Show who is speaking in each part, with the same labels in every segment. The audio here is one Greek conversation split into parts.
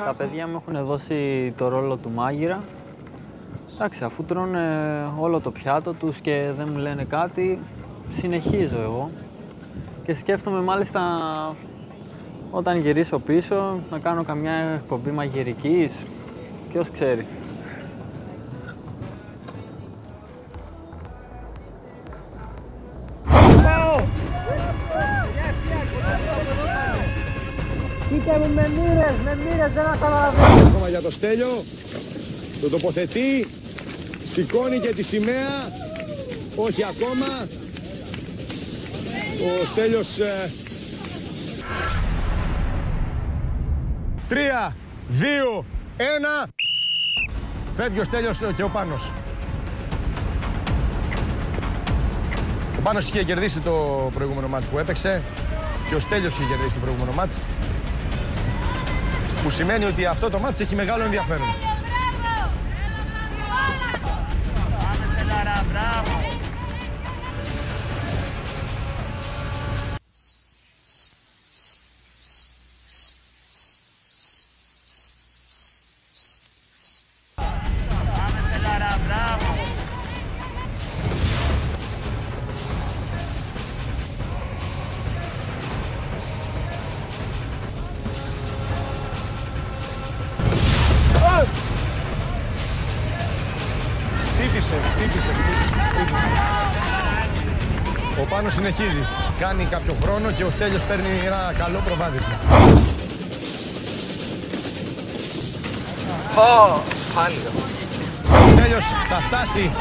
Speaker 1: Τα παιδιά μου έχουν δώσει το ρόλο του μάγειρα. Εντάξει, αφού τρώνε όλο το πιάτο τους και δεν μου λένε κάτι, συνεχίζω εγώ. Και σκέφτομαι μάλιστα όταν γυρίσω πίσω να κάνω καμιά εκπομπή μαγειρικής, ποιος ξέρει.
Speaker 2: Πείτε μου με μοίρες, δεν καταλαβαίνω.
Speaker 3: Ακόμα για το Στέλιο, το τοποθετεί, σηκώνει και τη σημαία, όχι ακόμα. Ο Στέλιος... 3, 2, 1. Φεύγει ο Στέλιος και ο Πάνος. Ο Πάνος είχε κερδίσει το προηγούμενο μάτς που έπαιξε και ο Στέλιος είχε κερδίσει το προηγούμενο μάτς. Που σημαίνει ότι αυτό το μάτς έχει μεγάλο ενδιαφέρον.
Speaker 4: Πάμε Στελάρα, μπράβο! Πάμε Στελάρα, μπράβο!
Speaker 3: Χτύπησε. Ο Πάνος συνεχίζει. Κάνει κάποιο χρόνο και ο Στέλιος παίρνει ένα καλό προβάδισμα. Ο Στέλιος θα φτάσει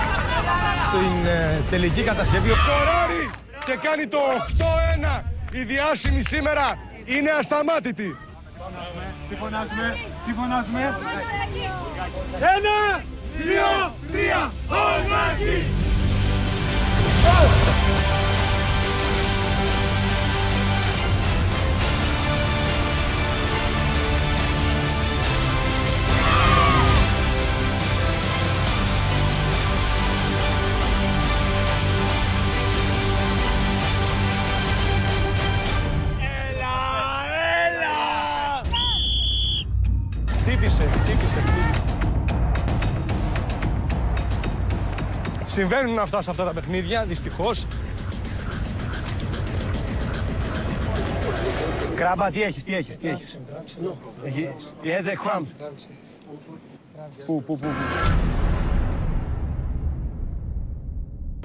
Speaker 3: στην τελική κατασκευή. Σκοράρει και κάνει το 8-1. Η διάσημη σήμερα είναι ασταμάτητη.
Speaker 2: Τι φωνάζουμε.
Speaker 4: 1, 2, 3, Ολμάκη!
Speaker 3: Χτύπησε. Συμβαίνουν αυτά σε αυτά τα παιχνίδια, δυστυχώς. Κράμπα, τι έχεις. Έχεις κράμπ. Πού.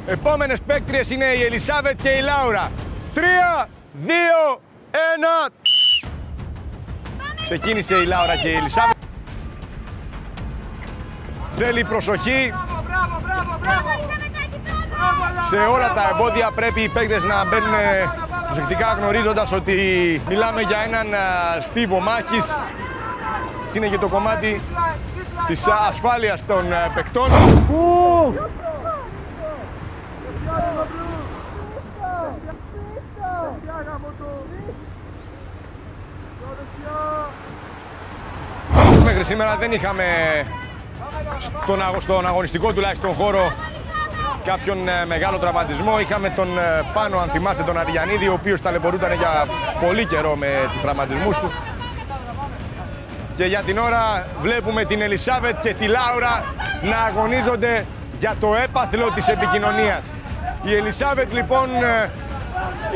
Speaker 3: Επόμενες παίκτριες είναι η Ελισάβετ και η Λάουρα. 3, 2, 1. Ξεκίνησε η Λάουρα και η Ελισάβετ. Θέλει προσοχή. Σε όλα τα εμπόδια πρέπει οι παίκτες να μπαίνουν προσεκτικά, γνωρίζοντας ότι μιλάμε για έναν στίβο μάχης. Είναι και το κομμάτι της ασφάλειας των παικτών. Μέχρι σήμερα δεν είχαμε στον αγωνιστικό τουλάχιστον χώρο κάποιον μεγάλο τραυματισμό. Είχαμε τον Πάνο, αν θυμάστε, τον Αριανίδη, ο οποίος ταλαιπωρούταν για πολύ καιρό με τους τραυματισμούς του. Και για την ώρα βλέπουμε την Ελισάβετ και τη Λάουρα να αγωνίζονται για το έπαθλο της επικοινωνίας. Η Ελισάβετ λοιπόν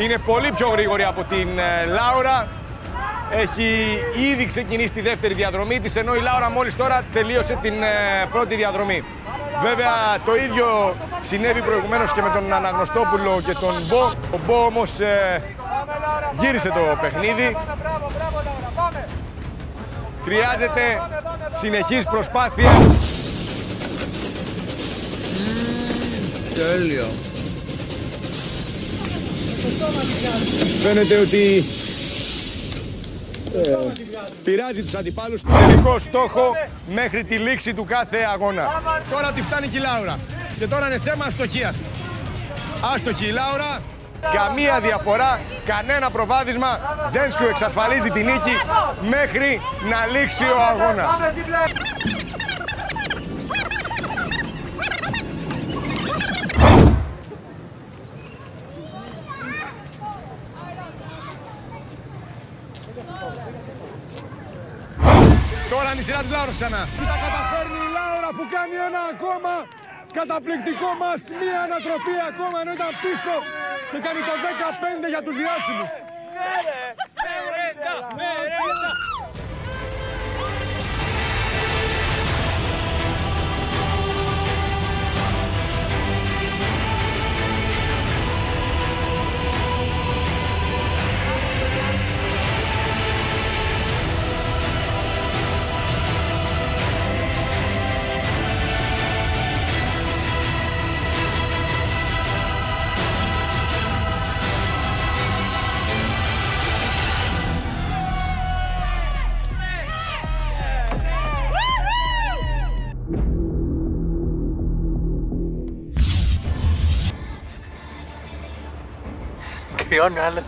Speaker 3: είναι πολύ πιο γρήγορη από την Λάουρα. Έχει ήδη ξεκινήσει τη δεύτερη διαδρομή της, ενώ η Λάουρα μόλις τώρα τελείωσε την πρώτη διαδρομή. Βέβαια το ίδιο συνέβη προηγουμένως και με τον Αναγνωστόπουλο και τον Μπο. Ο Μπο όμως γύρισε το παιχνίδι. Χρειάζεται συνεχής προσπάθεια.
Speaker 1: Τέλειο.
Speaker 3: Φαίνεται ότι πειράζει τους αντιπάλους του. Τελικό στόχο μέχρι τη λήξη του κάθε αγώνα. Τώρα τη φτάνει και η Λάουρα. Και τώρα είναι θέμα αστοχίας. Άστοχη η Λάουρα. Καμία διαφορά, κανένα προβάδισμα δεν σου εξασφαλίζει τη νίκη μέχρι να λήξει ο αγώνας. Τώρα είναι η σειρά της Λάουρας ξανά.
Speaker 5: Τα καταφέρνει η Λάουρα που κάνει ένα ακόμα καταπληκτικό μάτς. Μία ανατροπή ακόμα ενώ ήταν πίσω και κάνει το 15 για τους διάσημους.
Speaker 1: Κρυώνει ο άλλος.